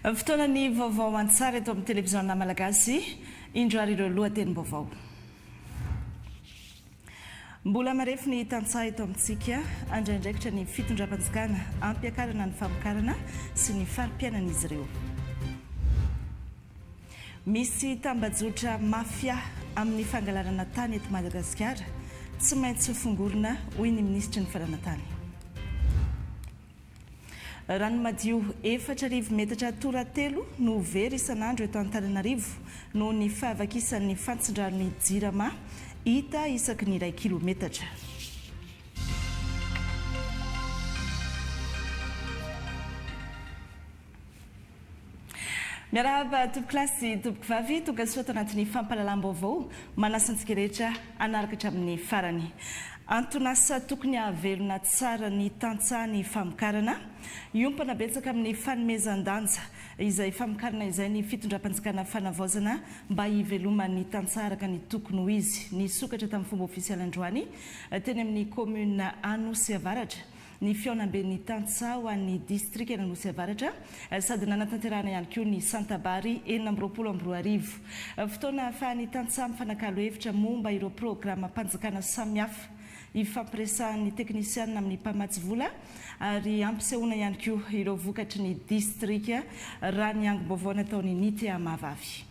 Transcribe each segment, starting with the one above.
Fotoana ny vaovao an-tsara eto amin'ny televiziona malagasy indroary ireo lohatenim-baovao. Mbola marefo ny tantsaha eto amintsika andraindraikitra ny fitondram-panjakana ampiakarana ny famokarana sy ny farim-piainan'izy ireo. Misy tambajotra mafia amin'ny fangalarana tany eto Madagasikara tsy maintsy fongorina hoy ny ministra ny faranatany. Rano madio 4 metatra toratelo no very isan'andro eto Antananarivo noho ny fahavakisan'ny fantsindran'ny Jirama hita isaky ny 1 kilometatra. Miarahaba tompo-klasy tompo-kivavy tonga soa ato anatin'ny fampalalam-baovao manasantsika rehetra anaraka hatramin'ny farany. Antonasa tokony hahavelona tsara ny tantsaha ny famokarana iompana betsaka amin'ny fanomezan-danja izay famokarana izay ny fitondram-panjakana fanavaozana mba hiveloma ny tantsaha araka ny tokony ho izy. Ny sokatra tamin'ny fomba ofisialy androany teny amin'ny commune Anosy Avaratra ny fionamben'ny tantsaha ho an'ny district Anosy Avaratra sady nanatanterahana ihany koa ny Santabary 420. Fotoana ahafahan'ny tantsaha mifanakalo hevitra momba ireo programa mpanjakana samihafa ifampiresahan'ny teknisiana amin'ny mpamatsy vola ary ampisehoana ihany koa ireo vokatry ny district raha ny angom-baovao nataon'ny Nity Mahavavy.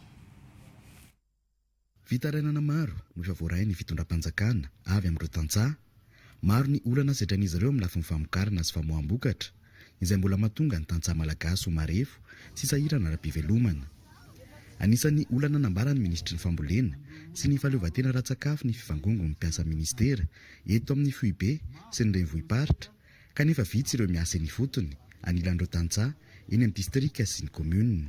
Fitarainana maro no efa voaray ny fitondram-panjakana avy amin'ireo tantsaha. Maro ny olana zaitran'izy ireo amin'ny lafiny famokarana sy famoaham-bokatra izay mbola mahatonga ny tantsaha malagasy ho marefo sy sahirana ara-pivelomana. Anisan'ny olana nambarany ministry ny fambolena sy ny fahaleovantena ra-tsakafo ny fivangongo mipiasa ministera eto amin'ny FUB sy ny renivohiparitra kanefa vitsy ireo miasa ny fotony anilan'ireo tantsaha eny amin'ny distrika sy ny commune.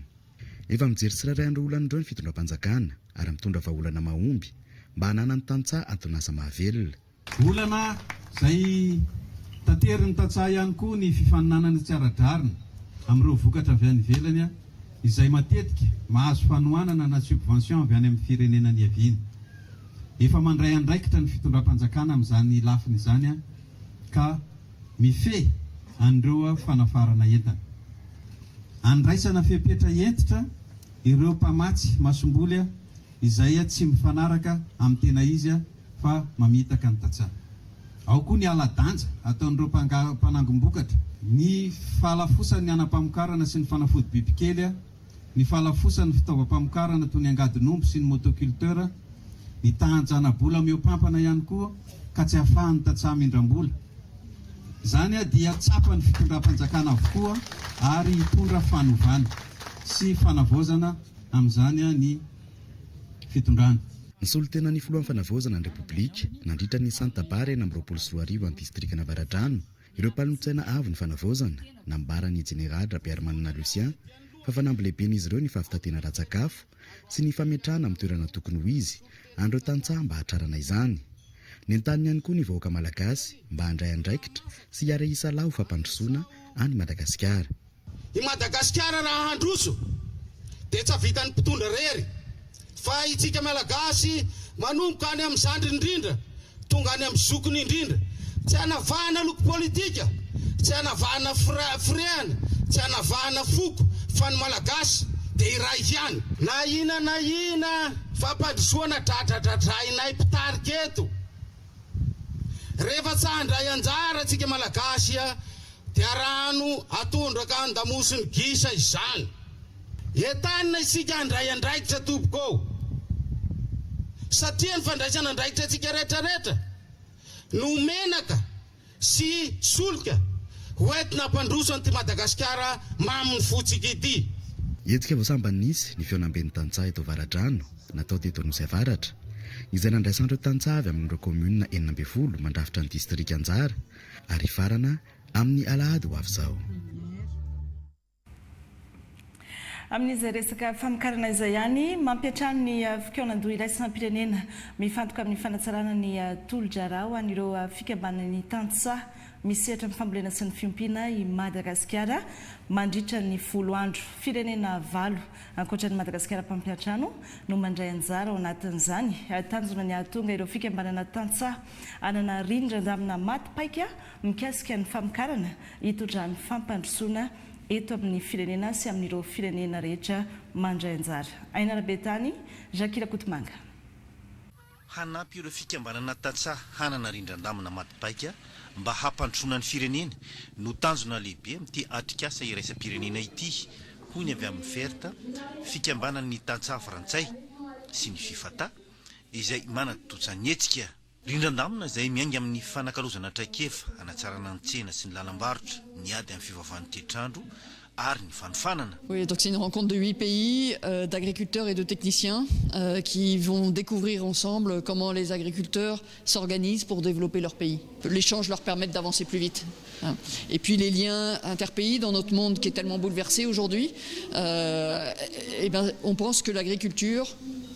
Efa mijery tsirairay an'ireo olana ireo ny fitondram-panjakana ary mitondra vahaolana mahomby mba hananany tantsaha Antonasa Mahavelona. Olana zay tanteriny tantsaha ihany koa ny fifaninanana tsy ara-drarina amin'ireo vokatra avy any ivelany izay matetika mahazo fanohanana na subvention avy any amin'ny firenena ny aviany. Efa mandray andraikitra ny fitondram-panjakana amin'izany lafiny izany ka mife an'ireo fanafarana entana. Andraisana fepetra entitra ireo mpamatsy masomboly izay tsy mifanaraka amin'ny tena izy fa mamitaka ny tantsaha. Ao koa ny aladanja ataon'ireo mpanangom-bokatra, ny fahalafosan'ny anam-pamokarana sy ny fanafody bibikely, ny fahalafosan'ny fitaovam-pamokarana toy ny angadin'omby sy ny motoculteur, ny tahanjana-bola miompampana ihany koa ka tsy ahafahan'ny tantsaha mindram-bola. Zany dia tsapan'ny fitondram-panjakana avokoa ary hitondra fanovana sy fanavaozana amin'izany ny fitondrana. Ny solotena ny filohan'ny fanavaozana ny Repoblika nandritra ny Santabary 420 amin'ny distrika Navaratrano ireo mpanomtsaina avy ny fanavaozana nambarany General Rabearmanina Lucien fa fanamby lehiben'izy ireo ny fahafitatena ra-tsakafo sy ny fametrahana amin'ny toerana tokony ho izy an'ireo tantsaha mba hatrarana izany. Nentaniny ihany koa ny vahoaka malagasy mba handray andraikitra sy hiara isa laho fampandrosoana any Madagasikara. I Madagasikara raha handroso dia tsy vitan'ny mpitondra rery fa itsika malagasy manomboka any amin'ny zandry indrindra tonga any amin'ny zokony indrindra tsy hanavahana loko politika, tsy hanavahana fireana, tsy hanavahana foko fa ny malagasy dia iray ihany. Na ina fampandrosoana dradradradrainay mpitarika eto. Rehefa tsy handray anjara tsika malagasy dia rano atondraka andamosiny gisa izany. Entanina isika handray andraikitra tompoko satria ny fandraisana andraikitra tsika rehetrarehetra no menaka sy solika hoentina hampandroso an'ity Madagasikara maminy fotsika ity. Etika voasambany nisy ny fionamben'ny tantsaha eto Avaratrano natao teto Anosy Avaratra izay nandraisan'ireo tantsaha avy amin'ireo commune 12 mandrafitra ny distrika Anjara ary farana amin'ny alahady ho avy izao. Amin'izay resaka famokarana izay ihany mampiatrano ny fikaonan-doha iraisam-pirenena mifantoka amin'ny fanatsarana ny tolo-drara ho an'ireo fikambanan'ny tantsaha misehatra amin'ny fambolena sy ny fiompiana i Madagasikara mandritra ny 10 andro. Firenena 8 ankoatran'ny Madagasikara mpampiatrano no mandray anjara ao anatin'izany tanjona ny ahatonga ireo fikambanana tantsaha anana rindra-damina maty paika mikasika ny famokarana hitondran'ny fampandrosoana eto amin'ny firenena sy amin'ireo firenena rehetra mandray anjara. Aina Rabetany, Jakira Kotomanga. Hanampy ireo fikambanana tantsaha hanana rindran-damina matipaika mba hampandroana ny firenena no tanjona lehibe amin'ity atrikasa iraisam-pirenena ity, hoy ny avy amin'ny Verta, fikambanana ny tantsaha frantsay sy ny fifata izay manatotsanetsika rindran-damina izay miainga amin'ny fanakalozana traikefa hanatsarana ny tsena sy ny lalam-barotra ny ady amin'ny fivavahan'ny toetrandro ary ny fanofanana. Oui, donc c'est une rencontre de 8 pays, d'agriculteurs et de techniciens qui vont découvrir ensemble comment les agriculteurs s'organisent pour développer leur pays. L'échange leur permet d'avancer plus vite. Et puis les liens interpays dans notre monde qui est tellement bouleversé aujourd'hui, on pense que l'agriculture,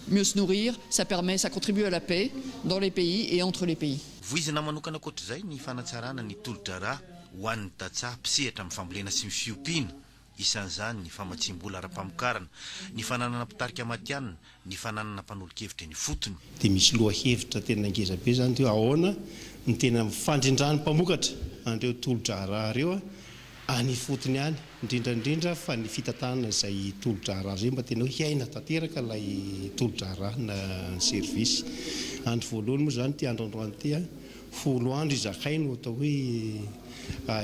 mieux se nourrir, ça contribue à la paix dans les pays et entre les pays. Voizina manokana koatr'izay ny fanatsarana ny tolo-draharaha ho an'ny tantsaha mpisehatra amin'ny fambolena sy ny fiompiana. Isan'izany ny famatsim-bola ara-pamokarana, ny fananana mpitarika matianina, ny fananana mpanolo-kevitra ny fotony. Dia misy lohahevitra tena ngeza be zany teo ahoana ny tena fandrindrany mpamokatra andreo tolo-draharaha reo any fotony any, indrindrandrindra fa ny fitantanana izay tolo-draharaha zay mba tena hoe hiaina tanteraka ilay tolo-draharaha na servisy. Andro voalohany moa zany ty andro androany ty 10 andro izakainy atao hoe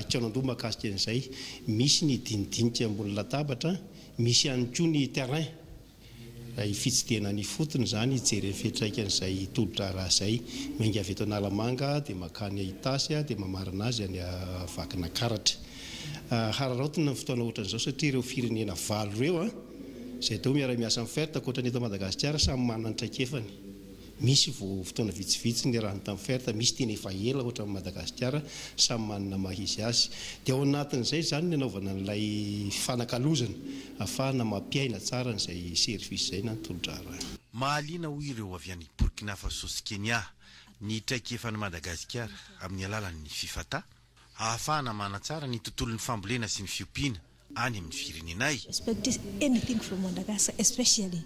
Tsanandoha makasika an'izay, misy ny dinidinika ambony latabatra, misy ihany koa ny terrain fitsidihana ny fotony zany hijery fiantraikan'izay tolo-draharaha izay, mainga avy eto Analamanga dia makany Itasy dia mamarina azy any Vakina Karatra. Hararaotina ny fotoana ohatran'izao satria ireo firenena valo reo izay tao miara-miasa amin'ny Verta ankoatra ny eto Madagasikara samy manana ny traikefany. Misy fotoana vitsivitsy ny rahany tamin'ny Verta, misy tena efa ela ohatra amin'ny Madagasikara, samy manana mahizy azy. Dia ao anatin'izay zany ny anaovana n'ilay fanakalozana ahafahana mampiaina tsara n'izay servisy izay na ny tolo-draharaha. Mahaliana hoy ireo avy any Burkina Faso sy Kenya ny traikefan'ny Madagasikara amin'ny alalan'ny fifata ahafahana manatsara ny tontolon'ny fambolena sy ny fiompiana any amin'ny firenenay. Expect anything from Madagascar, especially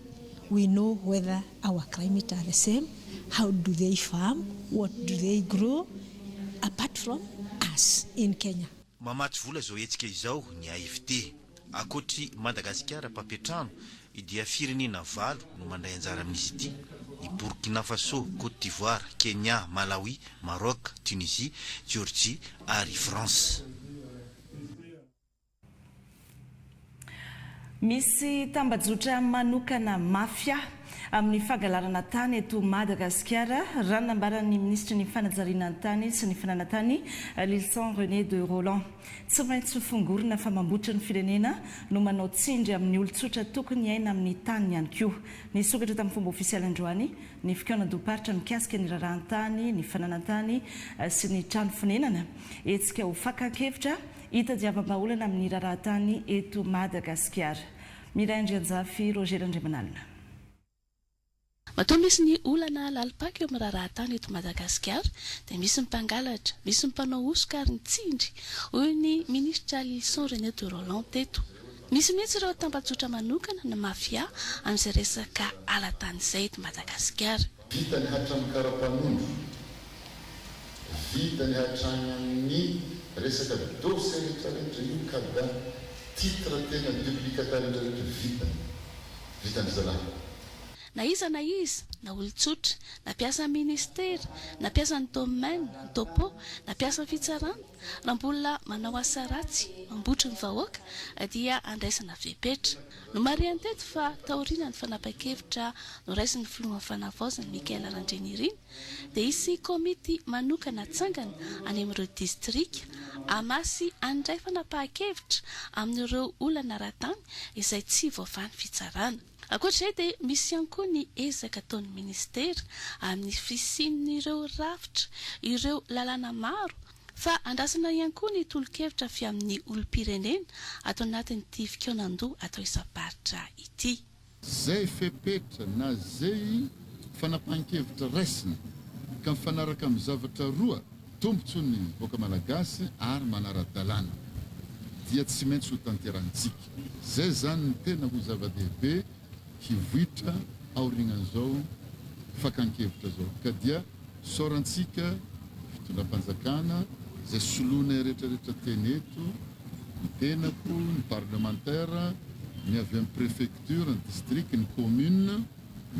we know whether our climate are the same, how do they farm, what do they grow, apart from us in Kenya. Mamatry vola zao etsika izao ny AFD. Akoatry Madagasikara mpapetrano dia firenena valo no mandray anjara amin'izy ity: ny Burkina Faso, Côte d'Ivoire, Kenya, Malawi, Maroc, Tunisie, Géorgie ary France. Misy tambajotra manokana mafia amin'ny fangalarana tany eto Madagasikara, raha nambaran'ny ministra ny fanajariana ny tany sy ny fananantany Lilson René de Roland. Tsy maintsy fongorina fa mambotra ny firenena no manao tsindry amin'ny olon-tsotra tokony aina amin'ny tany ihany koa. Ny sokatra tamin'ny fomba ofisialy androany, ny fikaonan-doparitra mikasika ny raharahantany, ny fananantany sy ny trano fonenana. Etsika ho fakan-kevitra hitadiavam-baolana amin'ny raharahantany eto Madagasikara. Miray Andrianjafy, Roger Andriamanalina. Matoa misy ny olana lalipaka eo amin'ny raharahantany eto Madagasikara, dia misy ny mpangalatra, misy ny mpanao osoka ary ny tsindry, hoy ny ministra Lilson René de Roland teto. Misy mihitsy ireo tambajotra manokana na mafia amin'izay resaka alatany izay eto Madagasikara. Vita ny hatrany karapanondro, vita ny hatrany resaka dosy rehetrarehetra io ka da titre tena duplicataire rehetra vita ny zalahy. Na iza na olon-tsotra, na piasa ministera, na piasa ny domaine, ny topo, na piasa ny fitsarana, raha mbola manao asa ratsy, mambotra ny vahoaka dia andraisana vepetra. No mariany teto fa taoriana ny fanapa-kevitra no raisin'ny filoha fanavaozana Mikael Randrenirina, dia isy komity manokana tsangana any amin'ireo distrika amasy andray fanapa-kevitra amin'ireo olana ratany izay tsy voafany fitsarana. Akoatr'izay dia misy ihany koa ny ezaka ataon'ny ministera amin'ny fisian'ireo rafitra, ireo lalàna maro, fa andrasana ihany koa ny tolo-kevitra avy amin'ny olom-pirenena atao anatin'ity fikaonan-doha atao isam-paritra ity. Zay fepetra na zay fanapahan-kevitra raisina ka mifanaraka amin'ny zavatra roa tombotsony boaka malagasy ary manara-dalàna dia tsy maintsy ho tanterantsika. Zay zany ny tena ho zava-dehibe hivohitra aorignan'izao fakan-kevitra zao, ka dia sorantsika fitondram-panjakana zay soloana rehetrarehetra teny eto ny tenako ny parlementaire ny avy amin'ny préfecture ny district ny commune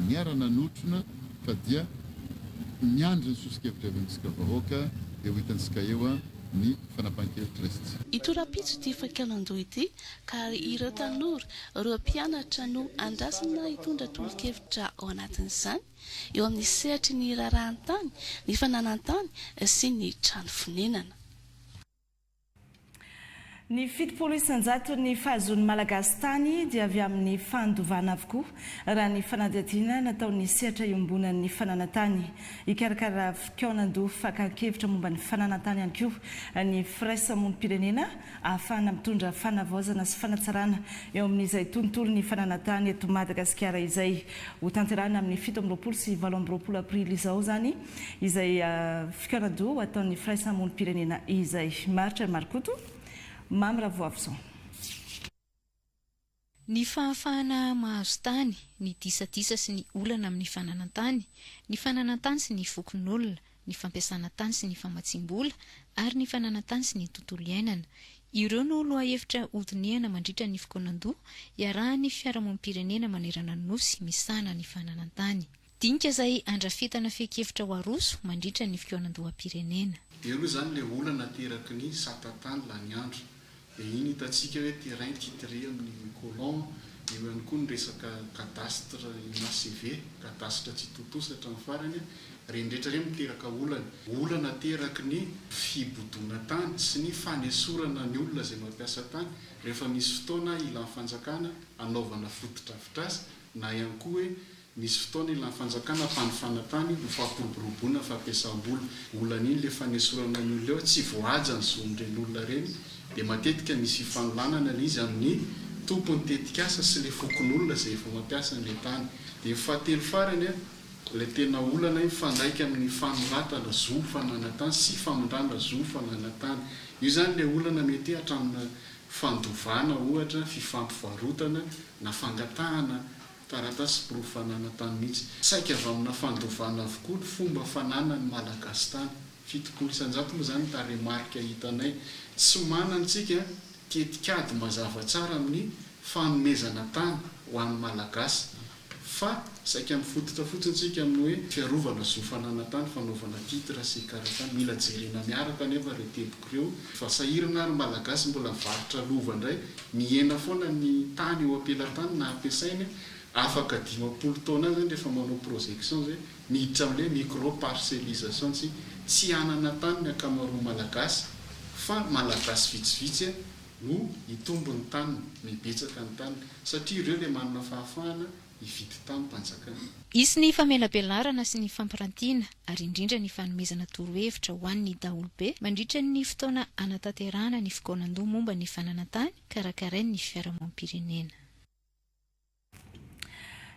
miara-nanotrona fa dia miandry ny sosikevitra avy amintsika vahoaka dia ho hitantsika eo ny fanapahan-kevitra resitsy. Ito rapitso ity fankalan-doha ity ka ireo tanora ireo mpianatra no andrasana hitondra tolo-kevitra ao anatin'izany eo amin'ny sehatry ny rarahantany, ny fananan-tany sy ny trano fonenana. Ny fitopolo isan-jato ny fahazon'ny malagasy tany dia avy amin'ny fandovana avokoa raha ny fanadihadiana nataon'ny sehatra iombonan'ny fananantany. Ikarakara fikaonan-doha fakan-kevitra momba ny fananantany ihany koa ny firaisamonim-pirenena ahafahana mitondra fanavaozana sy fanatsarana eo amin'izay tontolo ny fananantany eto Madagasikara izay ho tanterana amin'ny 17 sy 18 aprily izao zany izay fikaonan-doha ataon'ny firaisamonim-pirenena izay. Maritra Marikoto Mamra Voavison. Ny fahafahana mahazo tany, ny disatisa sy ny olana amin'ny fananantany, ny fananantany sy ny fokon'olona, ny fampiasana tany sy ny famatsim-bola ary ny fananantany sy ny tontolo iainana. Ireo no lohahevitra odiniana mandritra ny fikaonan-doha iarahan'ny fiarahamonim-pirenena manerana ny nosy misana ny fananantany. Dinika izay andrafetana fehi-kevitra ho aroso mandritra ny fikaonan-doham-pirenena. Io zany le olana teraky ny satatany la ny andro. Dia iny hitantsika hoe terrain titré amin'ny colon, eo ihany koa ny resaka cadastre na CV, cadastre tsy totosatra ny farany, rendretra ireny miteraka olana teraky ny fibodona tany sy ny fanesorana ny olona izay mampiasa tany rehefa misy fotoana ilan'ny fanjakana anaovana fotodrafitrasa na ihany koa hoe misy fotoana ilan'ny fanjakana fanofana tany ho fampiroboroboana fampiasam-bola. Olana iny le fanesorana ny olona eo tsy voaja ny zon'ireny olona reny dia matetika misy fanolanana izy amin'ny tompony tetikasa sy le fokon'olona izay efa mampiasa ny tany. Dia fahatelo farany le tena olana mifandaika amin'ny fanoratana zo fananantany sy famondrana zo fananantany. Io zany le olana mety hatramina fandovana ohatra fifampivarotana na fangatahana taratasy porofananantany mihitsy. Saika avy amina fandovana avokoa ny fomba fanana ny malagasy tany. Fitopolo isan-jato moa zany taremarika hitanay tsy manantsika tetikady mazava tsara amin'ny fanomezana tany ho an'ny malagasy fa saika mifototra fotsitsika amin'ny hoe fiarovana zo fananantany fanaovana titra sy karatany mila jerena miaraka nefa reteboko ireo fa sahirana ary malagasy mbola varotra lova indray mihena foana ny tany eo ampelatany na ampiasainy afaka 10 taona zany rehefa manao projection zay miditra amin'le micro-parcellisation tsy anana tany ny akamaroa malagasy fa malagasy vitsivitsy no hitombo ny tany mibetsaka ny tany satria ireo le manana fahafahana hividy tany mpanjakana. Isy ny famelabelarana sy ny fampirantiana ary indrindra ny fanomezana torohevitra ho an'ny daholobe mandritra ny fotoana anatanterahana ny fikaonan-doha momba ny fananantany karakarain'ny fiarahamonim-pirenena.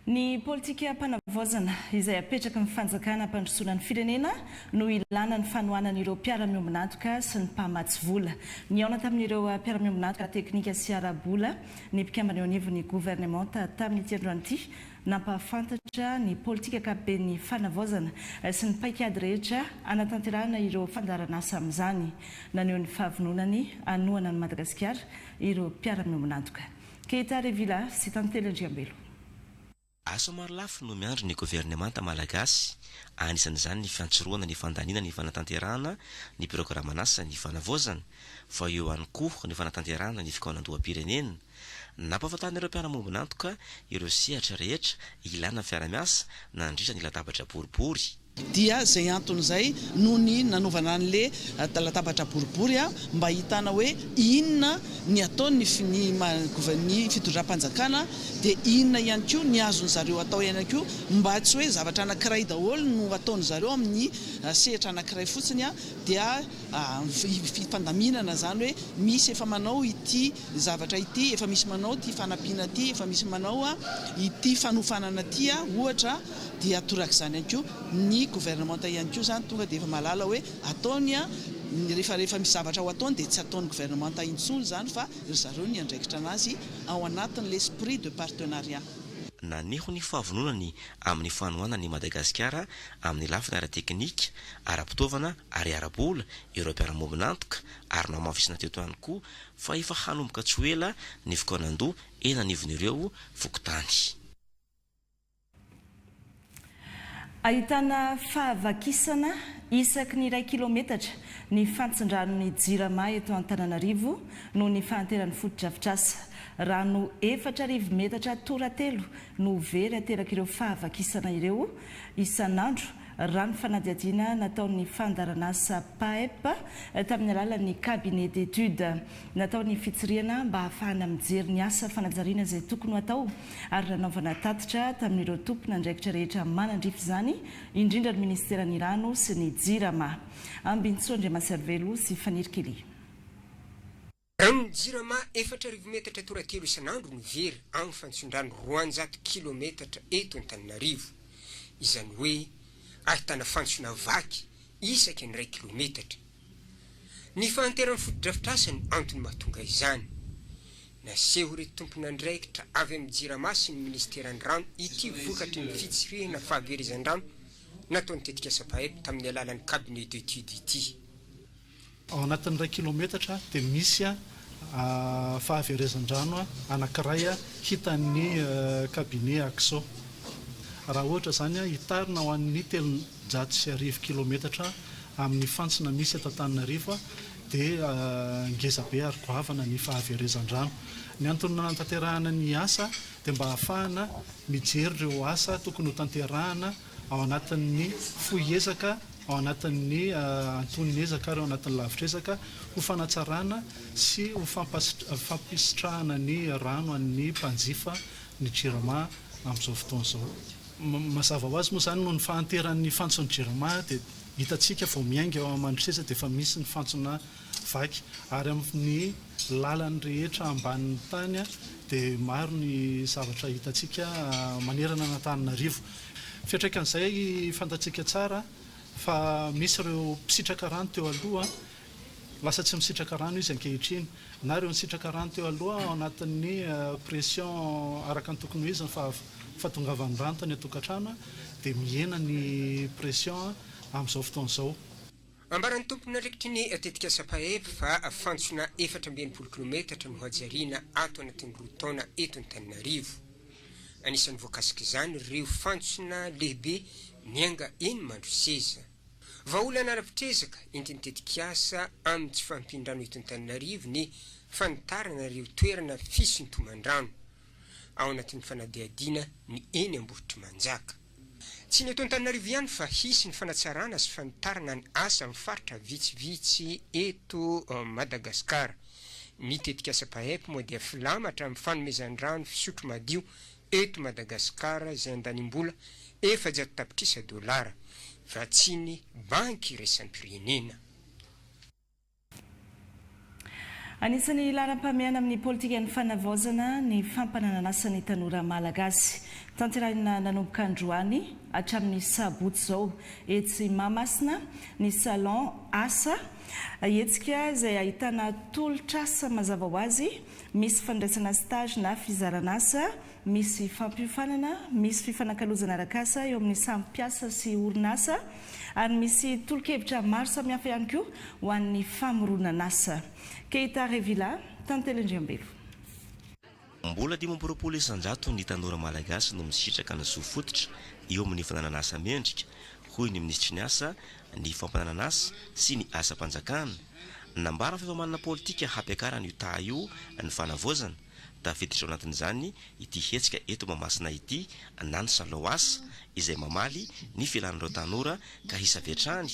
Ny politika mpanavaozana izay apetraka amin'ny fanjakana hampandrosoana ny firenena no ilana ny fanohanana ireo mpiara-miombonantoka sy ny mpamatsy vola. Niaona tamin'ireo mpiara-miombonantoka teknika sy ara-bola ny mpikambana eo anivon'ny gouvernemanta tamin'ity androany ity nampahafantatra ny politika ankapobeny fanavaozana sy ny paikady rehetra anatanterahana ireo fandaranasa amin'izany naneho ny fahavononany anohana ny Madagasikara ireo mpiara-miombonantoka. Keita Revila sy Tantely Andriambelo. Asa maro lafo no miandro ny gouvernemanta malagasy anisan'izany ny fiantsoroana ny fandanina ny fanatanterahana ny programanasa ny fanavaozana fa eo ihany koa ny fanatanterahana ny fikaonan-doham-pirenena nampahafantarin'ireo mpiara-miombonantoka ireo sehatra rehetra ilana fiara-miasa nandritra ny latabatra boribory. Dia zay anton'izay no ny nanovana an'le latabatra boribory mba hitana hoe inona ny ataony ny fitondram-panjakana dia inona ihany koa ny azony zareo atao ihany koa mba tsy hoe zavatra anankiray daholo no ataony zareo amin'ny sehatra anankiray fotsiny dia fifandaminana zany hoe misy efa manao ity zavatra ity, efa misy manao ity fanampiana ity, efa misy manao ity fanofanana ity ohatra dia torak'izany ihany koa ny gouvernemanta ihany koa zany tonga dia efa malala hoe ataony rehefa misy zavatra ho ataony dia tsy ataony gouvernemanta intsony zany fa ry zareo ny andraikitra anazy ao anatin'ny l'esprit de partenariat. naneho ny fahavononany amin'ny fanoana ny Madagasikara amin'ny lafiny ara-teknika, ara-pitaovana ary ara-bola ireo mpiara-mombinantoka ary namafisina teto ihany koa fa efa hanomboka tsy ho ela ny fokonan-doha eny anivon'ireo fokotany. Ahitana fahavakisana isaky ny 1 kilometatra ny fantsin-dranon'ny Jirama eto Antananarivo noho ny fahanteran'ny foto-drafitrasa. Rano 4,000 metatra toratelo no very ateraka ireo fahavakisana ireo isan'andro. Rano fanadihadiana nataon'ny fandaranasa PAEP tamin'ny alalan'ny cabinet d'études nataon'ny fitsiriana mba hahafahana mijery ny asa fanajariana izay tokony hatao ary nanaovana tatitra tamin'ireo tompona andraikitra rehetra manandrify izany indrindra ny ministeran'ny rano sy ny Jirama. Ambintsondriamaservelo sy Fanirikely. Ranon'ny Jirama 4,000 metatra toratelo isan'andro no very amin'ny fantsin-drano 200 kilometatra eto Antananarivo. Izany hoe ahitana fantsona vaky isaky ny 1 kilometatra. Ny fahanteran'ny foto-drafitrasa no antony mahatonga izany. Naseho reto tompona andraikitra avy amin'ny Jirama sy ny ministeran'ny rano ity vokatry ny fitsirihana fahaberizan-drano nataon'ny tetikasa PAEP tamin'ny alalan'ny cabinet d'études ity. Ao anatin'ny 1 kilometatra dia misy fahaverezan-drano anankiray hitan'ny cabinet AXO. Raha ohatra zany hitarina ho an'ny 350 kilometatra amin'ny fantsona misy eto Antananarivo dia ngeza be ary goavana ny fahaverezan-drano. Ny antony nantanterahana ny asa dia mba hahafahana mijery ireo asa tokony ho tanterahana ao anatin'ny foiezaka, ao anatin'ny anton'ny ezaka ary ao anatin'ny lavitrezaka ho fanatsarana sy ho fampisitrahana ny rano an'ny mpanjifa ny Jirama amin'izao fotoana izao. Mazava ho azy moa zany noho ny fahanteran'ny fantson'ny Jirama dia hitantsika vao miainga ao Mandrisesa dia efa misy ny fantsona vaky ary amin'ny lalany rehetra ambanin'ny tany dia maro ny zavatra hitantsika manerana n'Antananarivo. Fiantraikan'izay fantatsika tsara fa misy ireo misitraka rano teo aloha lasa tsy misitraka rano izy ankehitriny na ireo misitraka rano teo aloha ao anatin'ny pression araka ny tokony ho izy fa fahatongavan'ny rano tany an-tokantrano dia mihena ny pression amin'izao fotoana izao. Ambaran'ny tompona andraikitry ny tetikasa PAEP fa fantsona 420 kilometatra no hajariana ato anatin'ny 2 taona eto Antananarivo. Anisan'ny voakasika izany ireo fantsona lehibe mianga eny Mandrisesa. Vahaolana ara-pitrezaka entin'ny tetikasa amin'ny tsy fampin-drano eto Antananarivo ny fanitarana ireo toerana fisy ny toman-drano ao anatin'ny fanadihadiana ny eny Ambohitra Manjaka. Tsy ny eto Antananarivo ihany fa hisy ny fanatsarana sy fanitarana ny asa amin'ny faritra vitsivitsy eto Madagasikara. Ny tetikasa PAEP moa dia filamatra amin'ny fanomezan-drano fisotro madio eto Madagasikara izay andanimbola $400 vatsiny banky iraisany firenena. Anisan'ny laram-pahamehana amin'ny politika ny fanavaozana ny fampanananasa ny tanora malagasy. Tanterahina nanomboka androany hatramin'ny sabotsy izao etsy Mahamasina ny salon asa etsika izay ahitana tolotr'asa mazava ho azy, misy fandraisana stage na fizarana asa, misy fampiofanana, misy fifanakalozana arak'asa eo amin'ny samy mpiasa sy orinasa ary misy tolokevitra maro samihafa ihany koa ho an'ny famoronana asa. Keita Revila, Tantelendriambelo. Mbola 520 isan-jato ny tanora malagasy no misitraka ny zo fototra eo amin'ny fananana asa mendrika, hoy ny ministry ny asa, ny fampananana asa sy ny asa-panjakana. Nambara fifamanana politika hampiakarana io taha io ny fanavaozana. Tafiditra ao anatin'izany ity hetsika eto Mahamasina ity na ny salon asa izay mamaly ny filan'ireo tanora ka hisavetrany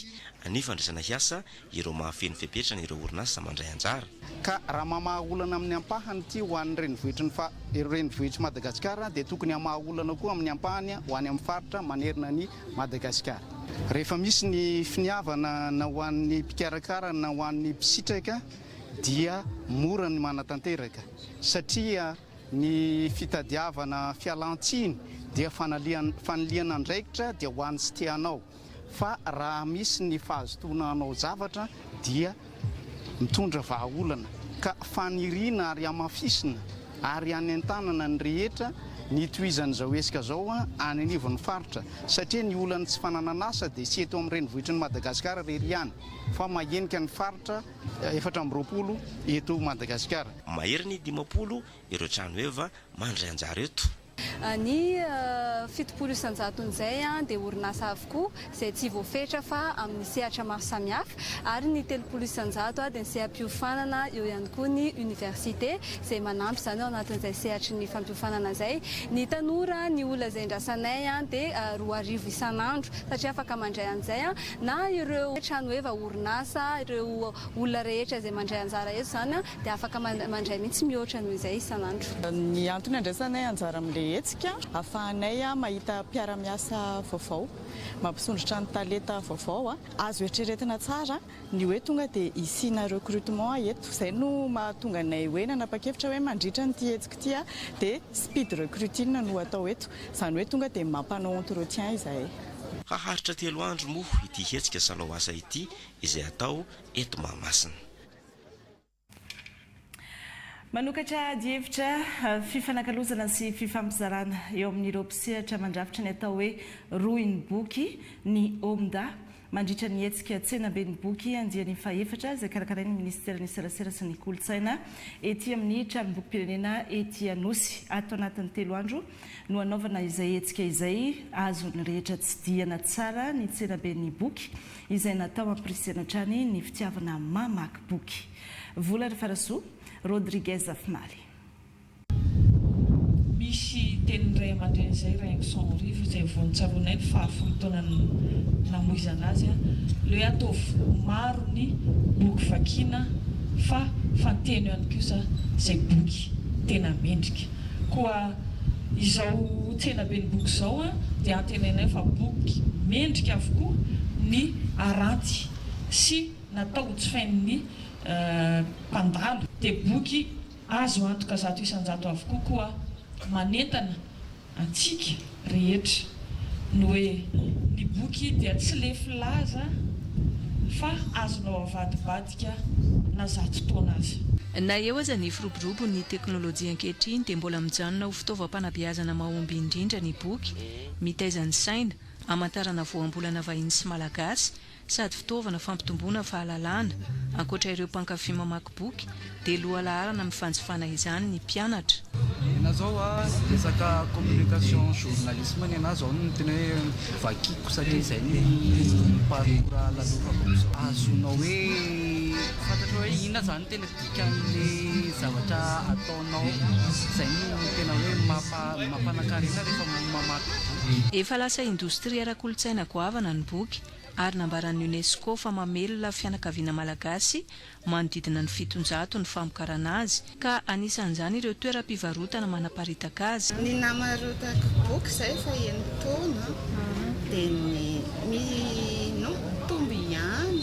ny fandraisana hiasa ireo mahafeno fepetrany ireo orinasa mandray anjara. Ka raha mamahaolana amin'ny ampahany ity ho an'ny renivohitry Madagasikara dia tokony hamahaolana koa amin'ny ampahany ho any amin'ny faritra manerina ny Madagasikara. Rehefa misy ny finiavana na ho an'ny mpikarakara na ho an'ny mpisitraka dia mora ny manatanteraka satria ny fitadiavana fialantsiny dia fanaliana andraikitra dia ho an'ny sy tianao, fa raha misy ny fahazotoana anao zavatra dia mitondra vahaolana ka faniriana ary amafisina ary any an-tanana ny rehetra ny toizan'izao esika zao any anivon'ny faritra satria ny olana tsy fanananasa dia sy eto amin'ny renivohitry ny Madagasikara rery ihany fa mahenika ny faritra 420 eto Madagasikara. Mahery ny 50 ireo trano eva mandray anjara eto. Ny fitopolo isanjaton'izay dia orinasa avokoa izay tsy voafetra fa amin'ny sehatra maro samihafa ary ny 30 isanjato dia ny seha-piofanana eo ihany koa ny université izay manampy izany ao anatin'izay sehatry ny fampiofanana izay. Ny tanora ny olona izay ndrasanay dia 2,000 isan'andro satria afaka mandray an'izay na ireo trano eva orinasa ireo olona rehetra izay mandray anjara eto izany dia afaka mandray mihitsy mihoatra noho izay isan'andro. Ny antony andraisanay anjara amin'ilay hetsika ahafahanay mahita mpiara-miasa vaovao mampisondrotra ny talenta vaovao azo eritreretina tsara ny hoe tonga dia isina recrutement eto izay no mahatonga anay hoe nanapa-kevitra hoe mandritra nyty hetsika ity dia speed recruting no atao eto izany hoe tonga dia mampanao entretien izahay. Haharitra 3 andro moa ity hetsika salao asa ity izay atao eto Mahamasina. Manokatra dievitra fifanakalozana sy fifampizarana eo amin'ireo mpisehatra mandrafitra ny atao hoe roiny boky ny OMDA mandritra ny hetsika tsenabe ny boky andiany faefatra izay karakarainy ministera ny serasera sy ny kolotsaina ety amin'ny tranombokim-pirenena ety Anosy ato anatin'ny 3 andro no anaovana izay hetsika izay azony rehetra tsy diana tsara ny tsenabe ny boky izay natao ampirisihana hatrany ny fitiavana mamaky boky. Vola ry Farasoa Rodriguez Afmaly. Misy teny ray aman-dreny izay ray Aigson Rivo izay voan-tsavonay ny fahafolo taona namoizana azy le ataovy maro ny boky vakiana fa fanteny ihany kosa izay boky tena mendrika. Koa izao tsenabe ny boky izao dia antenainay fa boky mendrika avokoa ny aranty sy natao jifain'ny mpandalo dia boky azo antoka 100 isanjato avokoa koa manentana antsika rehetra no hoe ny boky dia tsy le filaza fa azonao avadibadika na 100 taona azy. Na eo aza ny firoborobo ny teknôlôjia ankehitriny dia mbola mijanona ho fitaovam-panabeazana mahomby indrindra ny boky mitaizany saina amantarana voambolana vahiny sy malagasy sady fitaovana fampitomboana fahalalana ankoatra ireo mpankafy mamaky boky dia lohalaharana mifanjifana izany ny mpianatra. Ena zao resaka communication journalisme ny anazy zao no tena hoe vakiko satria izay ny parcours lalovako azonao hoe fantatra hoe inona zany tena dikan'le zavatra ataonao izay no tena hoe mampanakarena rehefa mamaky boky. Efa lasa indostria ara-kolotsaina goavana ny boky ary nambaran'ny UNESCO fa mamelona fianakaviana malagasy manodidina ny 700 ny famokarana azy ka anisan'izany ireo toeram-pivarotana manaparitaka azy. Ny namarotako boky izay fa taona dia tombo ihany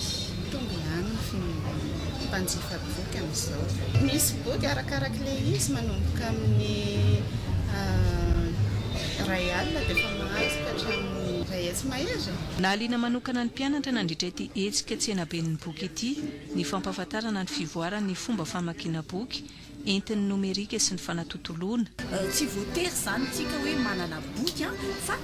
mpanjifa boky amin'izao. Misy boky arakarak'ilay izy manomboka amin'ny ray alina dia fa mahazo ka hatramin'ny Nahaliana manokana ny mpianatra nandritra ity hetsika tsenabe ny boky ity ny fampahafantarana ny fivoarana ny fomba famakiana boky entin'ny nomerika sy ny fanatotoloana. Tsy voatery zany tsika hoe manana boky fa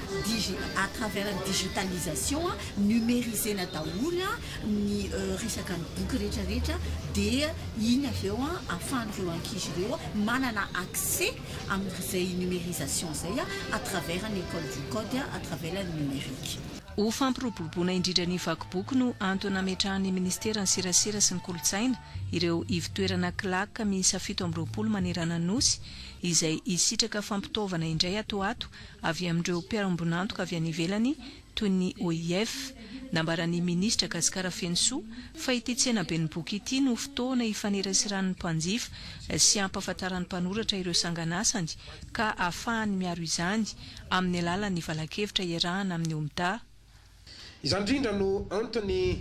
à travers digitalisation numérisena daholo ny resaka ny boky rehetrarehetra dia iny avy eo ahafahan'ireo ankizy ireo manana accès amin'izay numérisation zay à travers ny école du code à travers le numérique. Ho fampiroboroboana indrindra ny vakiboky no antony ametrahan'ny ministera ny serasera sy ny kolotsaina ireo ivitoerana klaka miisa 720 manerana Nosy izay isitraka fampitaovana indray ato avy amin'ireo mpiarambonantoka avy any ivelany toy ny OIF nambaran'ny ministra Gasikara Fensoa fa ity tsenabe ny boky ity no fotoana ifanerasiran'ny mpanjifa sy ampahafantaran'ny mpanoratra ireo sanganasany ka ahafahany miaro izany amin'ny alalan'ny valakevitra iarahana amin'ny OMDA. Izany indrindra no antony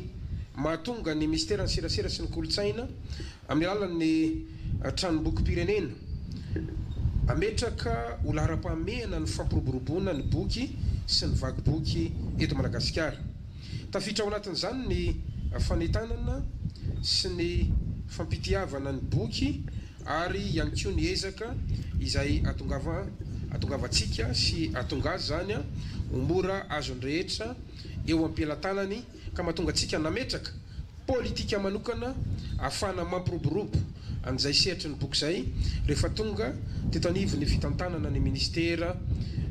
mahatonga ny ministera ny serasera sy ny kolotsaina amin'ny alalan'ny tranombokim-pirenena ametraka ho lara-pahamehana ny fampiroboroboana ny boky sy ny vakiboky eto Madagasikara. Tafiditra ao anatin'izany ny fanetanana sy ny fampitiavana ny boky ary ihany koa ny ezaka izay atongava atongavatsika sy atongazy zany a ombora azo andrehetra eo ampilatanany ka mahatonga atsika nametraka politika manokana ahafana mampiroborobo an'izay sehatry ny boky zay rehefa tonga teto anivo ny fitantanana ny ministera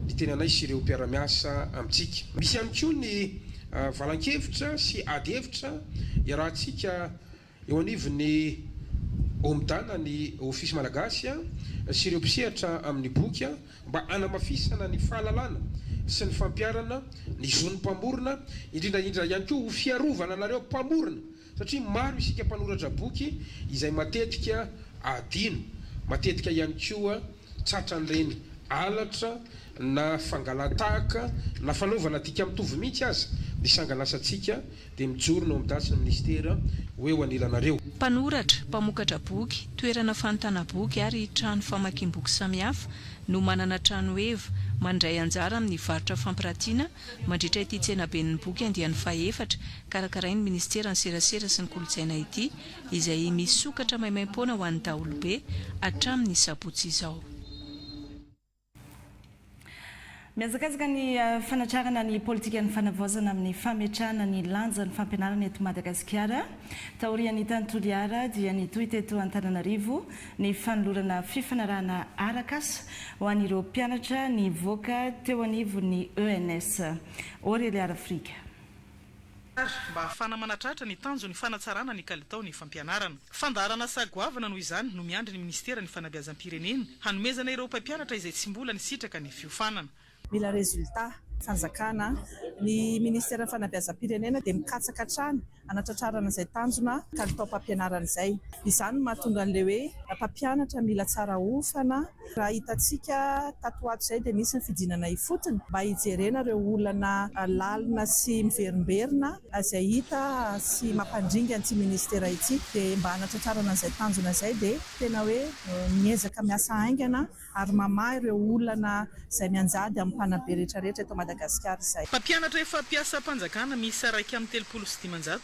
ny teny anay sy ireo mpiaramiasa amintsika. Misy ihany koa ny valan-kevitra sy ady hevitra iarahantsika eo anivo ny omdana ny ofisy malagasy sy ireo mpisehatra amin'ny boky mba anamafisana ny fahalalana sy ny fampiarana ny zon'ny mpamorona indrindraindra ihany koa ho fiarovana anareo mpamorona satria maro isika mpanoratra boky izay matetika adino matetika ihany koa tsatran'ireny alatra na fangalatahaka na fanaovana tika mitovy mihitsy aza dia sangan'asantsika dia mijoro no amin'ny ministera hoe ho anilanareo. Mpanoratra, mpamokatra boky, toerana fanontana boky ary trano famakiam-boky samihafa no manana trano eva mandray anjara amin'ny varotra fampiratiana mandritra ity tsena ben'ny boky andian'ny fahaefatra karakarain'ny ministera ny serasera sy ny kolontsaina ity izay misy sokatra maimaim-poana ho an'ny daholobe hatramin'ny sabotsy izao. Miazakazaka ny fanatrarana ny politika ny fanavaozana amin'ny fametrahana ny lanja ny fampianarana eto Madagasikara. Taorian'ny Tantoliara dia nitohy teto Antananarivo ny fanolorana fifanarahana arakasa ho an'ireo mpianatra nivoaka teo anivo ny ENS. Aurélie Afrika. Mba ahafana manatratra ny tanjo ny fanatsarana ny kalitao ny fampianarana. Fandarana sagoavana noho izany no miandry ny ministera ny fanabeazam-pirenena hanomezana ireo mpampianatra izay tsy mbola nisitraka ny fiofanana. Mila resultat fanjakana ny ministera fanabeazam-pirenena dia mikatsaka hatrany anatratrarana izay tanjona kalitao mpampianarana izay. Izany mahatonga an'ilay hoe mpampianatra mila tsara ofana. Raha hitantsika tato ato izay dia nisy ny fidinana ifotony mba hijerena ireo olana lalina sy miverimberina izay hita sy mampandringa an'ity ministera ity dia mba hanatratrarana izay tanjona izay dia tena hoe miezaka miasa haingana ary mamaha ireo olana izay mianjady amin'ny mpanabe rehetrarehetra eto Madagasikara izay. Mpampianatra efa mpiasa mpanjakana miisa 1,300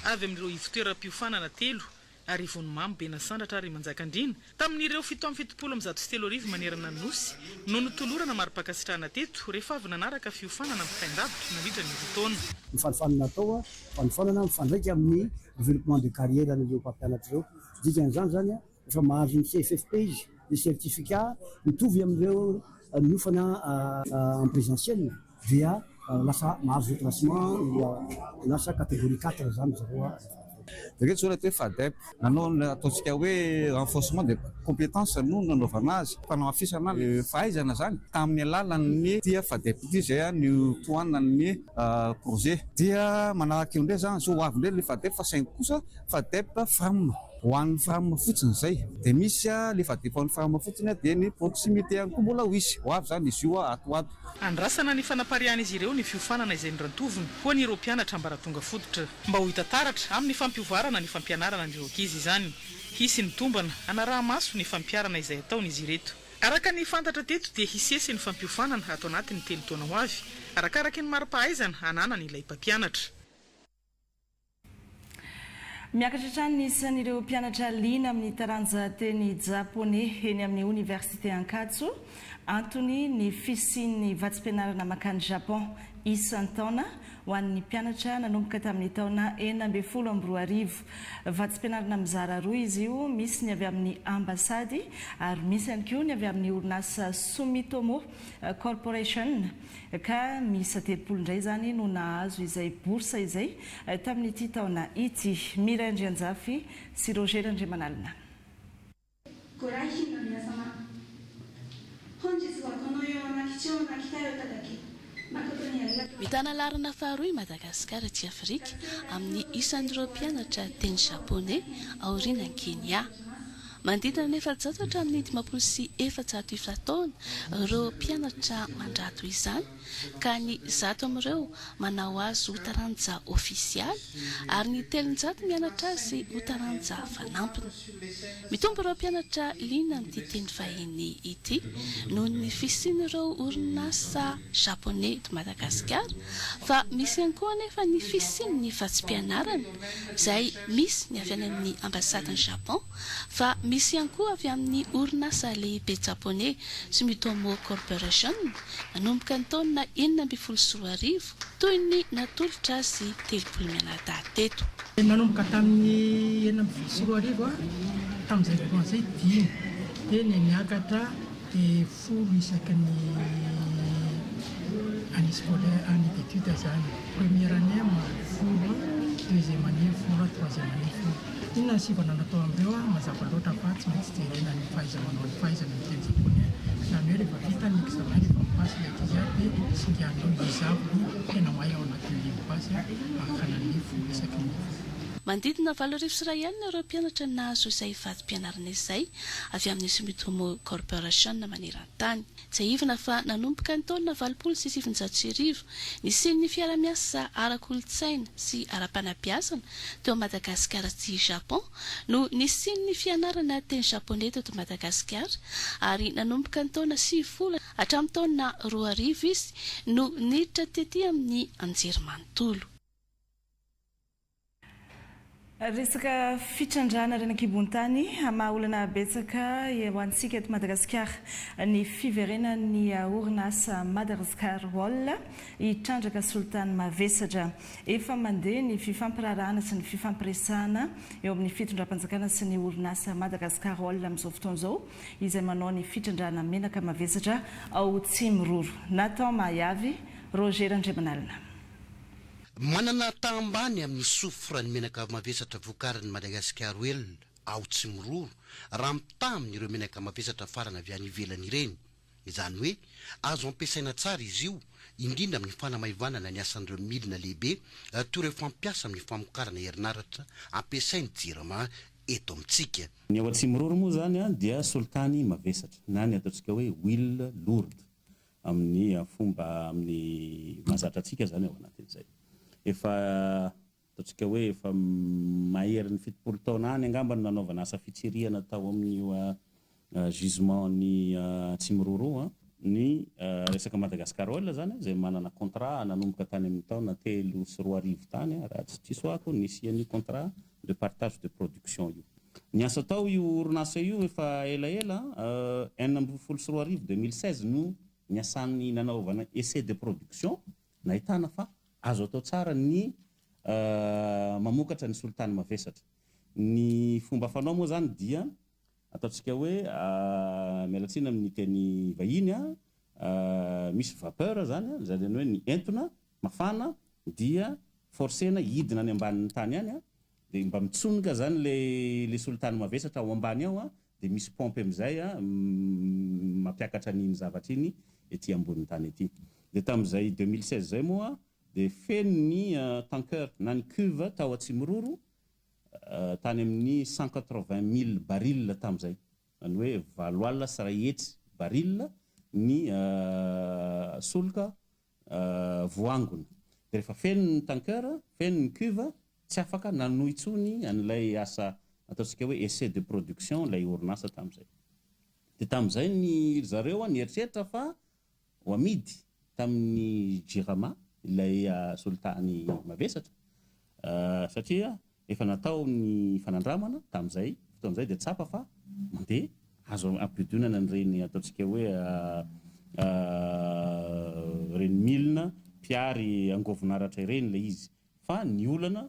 avy amin'ireo ivotoeram-piofanana 3 ary vony mamy Benasandratra ary Manjakandriana tamin'ireo 7,7 manerana ny nosy no nitolorana mari-pakasitrahana teto rehefa avy nanaraka fiofanana mpitaindavitra nandritra ny fotoana. Ny fanofanana atao fanofanana mifandraika amin'ny développement de carrière an'ireo mpampianatra ireo. Dikan'izany zany efa mahazo ny CFFP izy ny certificat mitovy amin'ireo miofana en présentiel dia lasa mahazo classement lasa catégorie 4 zany zareo. Rehetra zao hoe FADEP nanao ataontsika hoe renforcement de compétences no nanaovana azy fanamafisana ny fahaizana zany tamin'ny alalan'ny tia FADEP ity zay ny toanana ny projet dia manaraka eo ndray zany zao avy ndray le FADEP fa saingy kosa FADEP femme ho an'ny femme fotsiny zay dia misy le FADEP ho an'ny femme fotsiny dia ny proximité ihany koa mbola hoisy ho avy zany izy io atoato. Andrasana ny fanapariana izy ireo ny fiofanana izay nyrantoviny ho an'ireo mpianatra ambaratonga fototra mba ho hitataratra amin'ny fampiovarana ny fampianarana n'ireo ankizy izany. Hisy ny tombana anaraha maso ny fampiarana izay ataon'izy ireto. Araka ny fantatra teto dia hisesy ny fampiofanana atao anatin'ny 3 taona ho avy arakaraka ny mari-pahaizana hanana ilay mpampianatra. Miakatra trano ny isan'ireo mpianatra liana amin'ny taranja teny japonais eny amin'ny Université Ankatso antony ny fisian'ny vatsim-pianarana makany Japon isan-taona ho an'ny mpianatra nanomboka tamin'ny taona 2012. Vatsim-pianarana mizara 2 izy io, misy ny avy amin'ny ambasady ary misy ihany koa ny avy amin'ny orinasa Sumitomo Corporation ka misy 30 indray zany no nahazo izay boursa izay tamin'ity taona ity. Miray Andrianjafy sy Roger Andriamanalina. Mitana larina faharoa Madagasikara ty Afrika amin'ny isan'ireo mpianatra teny japonais aorianan'ny Kenya. Manodidina ny 700 amin'ny 54 taona ireo mpianatra mandrato izany ka ny 100 amin'ireo manao azy ho taranja ofisialy ary ny 300 mianatra azy ho taranja fanampiny. Mitombo ireo mpianatra liana amin'ity teny vahiny ity noho ny fisian'ireo orinasa japonais eto Madagasikara fa misy ihany koa anefa ny fisian'ny vatsim-pianarana izay misy ny avy any amin'ny ambasadany Japon fa misy ihany koa avy amin'ny orinasa lehibe japonais Sumitomo Corporation nanomboka ny taona 2014 toy ny natolotra azy 3 mianadahy teto. Nanomboka tamin'ny 2014 tamin'izay fotoana izay 10 dia niakatra dia 10 isaky ny année scolaire, année d'études zany. Première année folo, deuxième année folo, troisième année folo. Inona sivana natao amin'ireo mazava loatra fa tsy maintsy jerena ny fahaiza-manao ny fahaizana ny teny japonais. Izany hoe rehefa vita ny examen rehefa mipasy ilay ankizy dia singanao izavony tena mahay ao anatin'ny mipasy akana ny folo isaky ny folo. Manodidina 7 sy 1 alina ireo mpianatra nahazo izay vadim-pianarana izay avy amin'ny Sumitomo Corporation maneran-tany. Izay hivina fa nanomboka ny taona 1970 nisian'ny fiara-miasa ara-kolontsaina sy ara-panabeazana teo Madagasikara sy Japon no nisian'ny fianarana teny japonais teto Madagasikara ary nanomboka ny taona 10 hatramin'ny taona 2000 izy no niditra tetỳ amin'ny anjerimanontolo. Resaka fitrandrana renan-kibon-tany maha-olana betsaka ho antsika eto Madagasikara ny fiverenan'ny orinasa Madagascar Wall hitrandraka Sultana Mavesatra. Efa mandeha ny fifampirarahana sy ny fifampiresahana eo amin'ny fitondram-panjakana sy ny orinasa Madagascar Wall amin'izao fotoana izao izay manao ny fitrandrana menaka Mavesatra ao Tsimororo. Natao Mahavy, Roger Andriamanalina. Manana tahambany amin'ny sofra ny menaka mavesatra vokarin'ny Madagascar Wall ao Tsimororo raha mitaha amin'ireo menaka mavesatra farana avy any ivelany ireny. Izany hoe azo ampiasaina tsara izy io indrindra amin'ny fanamaivana ny asan'ireo milina lehibe toy ireo fampiasa amin'ny famokarana herinaratra ampiasainy jirama eto amintsika. Ny ao Tsimororo moa zany dia Sultany Mavesatra na ny ataontsika hoe Will Lourdes amin'ny fomba amin'ny mazatra antsika zany ao anatin'izay. Efa ataontsika hoe efa mahery ny 70 taona any angamba no nanaovana asa fitsirihana tao amin'ny jugement ny Tsimororo ny resaka Madagascar Wall zany izay manana contrat nanomboka tany amin'ny taona 3 sy 4 arivo tany raha tsy disoako nisian'ny contrat de partage de production io. Ny asa tao io orinasa io efa elaela 9 sy 4 arivo 2016 no niasan'ny nanaovana essai de production nahitana fa azo atao tsara ny mamokatra ny Sultana Mavesatra. Ny fomba fanao moa zany dia ataontsika hoe mialatsina amin'ny teny vahiny misy vapeur zany zany hoe ny entona mafana dia forcena hidina any ambanin'ny tany any dia mba mitsonika zany le Sultana Mavesatra ao ambany ao dia misy pompe amin'izay mampiakatra n'iny zavatra iny ety ambonin'ny tany ety. Dia tamin'izay 2016 zay moa dia feno ny tanker na ny cuve tao a Tsimororo tany amin'ny 180,000 baril tamin'izay. Zany hoe 7 alina sy 1 hetsy baril ny solika voangona. Dia rehefa feno ny tanker, feno ny cuve, tsy afaka nanohy intsony an'ilay asa ataontsika hoe essai de production ilay orinasa tamin'izay. Dia tamin'izay ny zareo nieritreritra fa ho amidy tamin'ny jirama ilay Sultany Mavesatra satria efa natao ny fanandramana tamin'izay fotoan'izay dia tsapa fa mandeha azo ampidonana n'ireny ataontsika hoe reny milina piary angovinaratra ireny ilay izy fa ny olana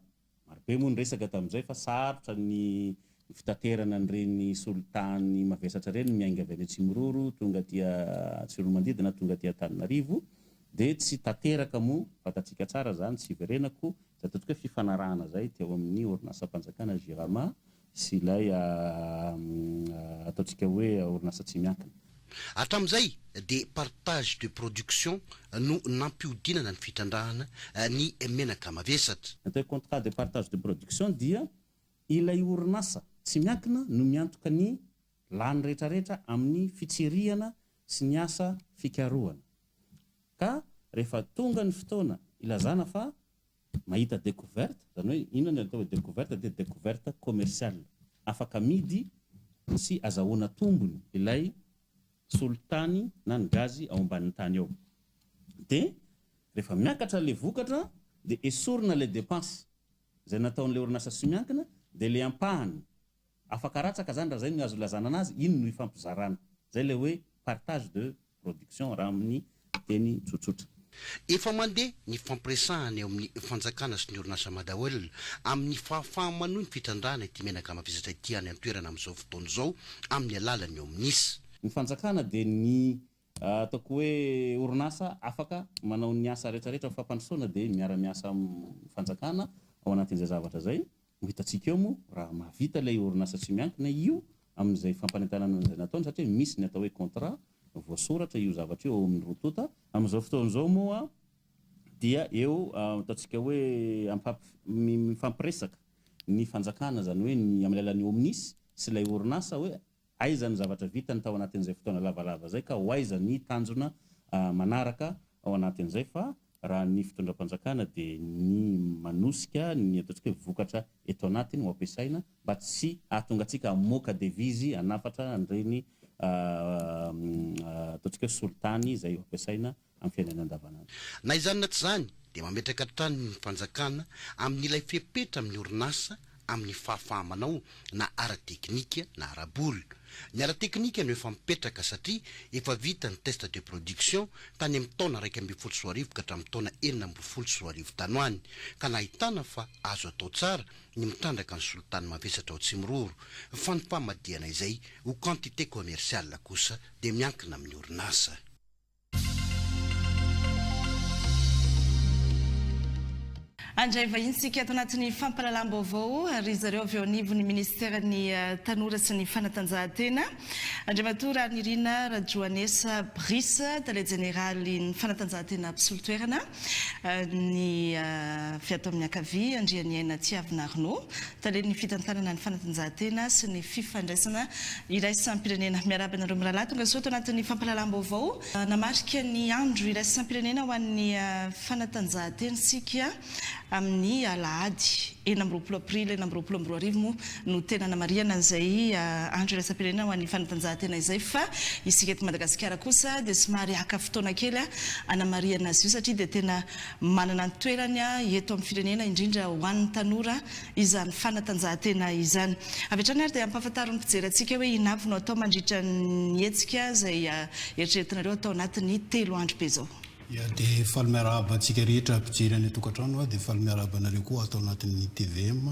marobe moa ny resaka tamin'izay fa sarotra ny fitaterana n'ireny Sultany Mavesatra ireny miainga avy any Tsimororo tonga dia Tsiromanidina tonga dia Antananarivo dia tsy tanteraka moa fatatsika tsara zany tsy verenako zay ataontsika hoe fifanarahana zay teo amin'ny orinasa-panjakana Jirama sy ilay ataontsika hoe orinasa tsy miankina. Hatramin'izay dia partage de production no nampiodinana ny fitrandrahana ny menaka mavesatra. Atao contrat de partage de production dia ilay orinasa tsy miankina no miantoka ny lany rehetrarehetra amin'ny fitsirihana sy ny asa fikarohana. Ka rehefa tonga ny fotoana ilazana fa mahita découverte, zany hoe inona ny atao hoe découverte dia découverte commerciale. Afaka amidy sy azahoana tombony ilay Sultany na ny gazy ao ambanin'ny tany ao. Dia rehefa miakatra le vokatra dia esorina le dépense izay nataon'ilay orinasa sy miankina dia le ampahany afaka ratsaka zany raha zay no azo lazana anazy ino no ifampizarana zay le hoe partage de production raha amin'ny teny tsotsotra. Efa mandeha ny fampiresahany eo amin'ny fanjakana sy ny orinasa madaholy amin'ny fahafahamanohy ny fitrandrana ity menaka mavesatra ity any an-toerana amin'izao fotoana izao amin'ny alalany eo amin'isy. Ny fanjakana dia ny ataoko hoe orinasa afaka manao ny asa rehetrarehetra fampandrosoana dia miara-miasa amin'ny fanjakana ao anatin'izay zavatra zay. Ho hitantsika eo moa raha mahavita ilay orinasa tsy miankina io amin'izay fampanentanana izay nataony satria misy ny atao hoe contrat voasoratra io zavatra io ao amin'ny rotota. Amin'izao fotoana izao moa dia eo ataontsika hoe mifampiresaka ny fanjakana zany hoe ny amin'ny alalan'ny omnisy sy ilay orinasa hoe aiza ny zavatra vita ny tao anatin'izay fotoana lavalava zay ka ho aiza ny tanjona manaraka ao anatin'izay fa raha ny fitondram-panjakana dia ny manosika ny ataontsika hoe vokatra eto anatiny ho ampiasaina mba tsy ahatongatsika hamoaka devizy hanafatra an'ireny ataontsika hoe soltany izay ho ampiasaina amin'ny fiainana andavanandro. Na izany na tsy zany dia mametraka trany ny fanjakana amin'ilay fepetra amin'ny orinasa amin'ny fahafahamanao na ara-teknika na ara-boly. Ny ara-teknika no efa mipetraka satria efa vita ny test de production tany amin'ny taona 2012 ka hatramin'ny taona 2014 tanoany ka nahitana fa azo atao tsara ny mitandraka ny solitany mavesatra ao Tsimororo fa ny famadihana izay ho quantité commerciale kosa dia miankina amin'ny orinasa. Andray vahiny sika ato anatin'ny fampahalalam-baovao ary zareo avy eo anivon'ny ministèren'ny tanora sy ny fanatanjahantena. Andriamatora Nirina Rajoanesa Brice, tale généraly ny fanatanjahantena mpisolotoerana ny fiato amin'ny ankavia Andriany Aina Tiavina Arnaud, tale ny fitantanana ny fanatanjahantena sy ny fifandraisana iraisam-pirenena miarabana ireo mirahalahy tonga soa ato anatin'ny fampahalalam-baovao. Namarika ny andro iraisam-pirenena ho an'ny fanatanjahantena sika amin'ny alahady 20 aprily 2022 moa no tena namariana izay andro iraisam-pirenena ho an'ny fanatanjahantena izay fa isika eto Madagasikara kosa dia somary haka fotoana kely anamariana azy io satria dia tena manana ny toerany eto amin'ny firenena indrindra ho an'ny tanora izany fanatanjahantena izany. Avy hatrany ary dia ampahafantariny fijery antsika hoe inavy no atao mandritra ny hetsika izay eritreretinareo atao anatin'ny 3 andro be zao. Dia faly miarahaba antsika rehetra mpijery any tokantrano dia faly miarahaba anareo koa atao anatin'ny TVM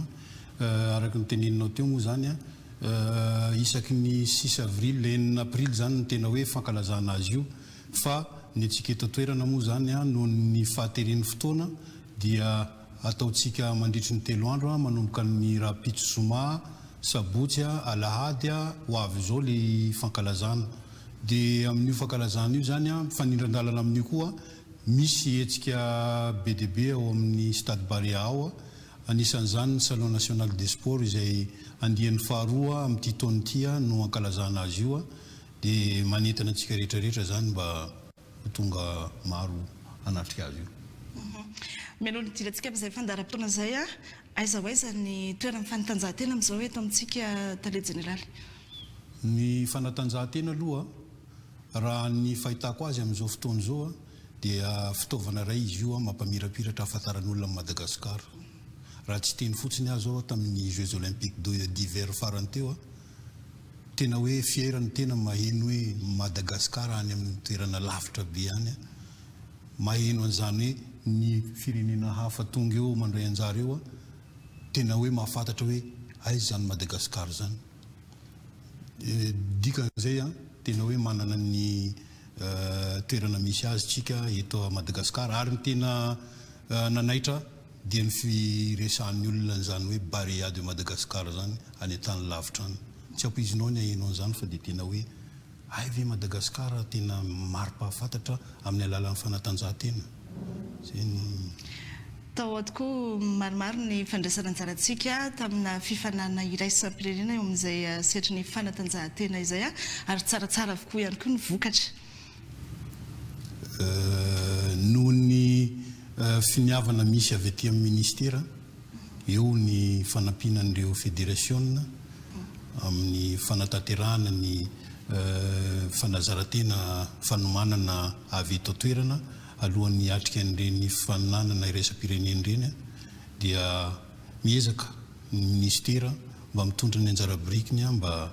araka ny teneninao teo moa zany isaky ny 6 avril 9 aprily zany ny tena hoe fankalazana azy io fa ny antsika eto toerana moa zany noho ny fahateren'ny fotoana dia ataontsika mandritry ny 3 andro manomboka ny rapitso zoma sabotsy alahady ho avy zao le fankalazana. Dia amin'io fankalazana io zany fanindran-dalana amin'io koa misy hetsika BDB ao amin'ny Stade Barea ao anisan'izany ny Salon National des Sports izay andian'ny faharoa amin'ity taona ity no ankalazana azy io dia manentana antsika rehetrarehetra zany mba tonga maro anatrika azy io. Melohany tirantsika izay fandaharam-potoana izay aiza ho aiza ny toerana fanatanjahantena amin'izao eto amintsika tale généraly? Ny fanatanjahantena aloha raha ny fahitako azy amin'izao fotoana izao dia fitaovana iray izy io mampamirapiratra ahafantaran'olona amin'ny Madagasikara. Raha tsy teny fotsiny aho zao tamin'ny Jeux Olympiques d'hiver farany teo tena hoe fiera ny tena maheno hoe Madagasikara any amin'ny toerana lavitra be any maheno an'izany hoe ny firenena hafa tonga eo mandray anjara eo tena hoe mahafantatra hoe aiza zany Madagasikara zany. Dikan'izay tena hoe manana ny toerana misy azy tsika eto Madagasikara ary ny tena nanaitra dia ny firesahan'ny olona zany hoe Barea de Madagasikara zany any tany lavitra any. Tsy ampizinao ny ahenao zany fa dia tena hoe ay ve Madagasikara tena maro-pahafantatra amin'ny alalan'ny fanatanjahantena. Tao tokoa maromaro ny fandraisana anjarantsika tamina fifanana iraisam-pirenena eo amin'izay setry ny fanatanjahantena izay ary tsaratsara avokoa ihany koa ny vokatra. Noho ny finiavana misy avy aty amin'ny ministera eo ny fanampinan'ireo fédération amin'ny fanatanterahana ny fanazarantena fanomanana avy eto toerana alohan'ny atrika an'ireny fananana iraisam-pirenena ireny dia miezaka ny ministera mba mitondra ny anjara brikiny mba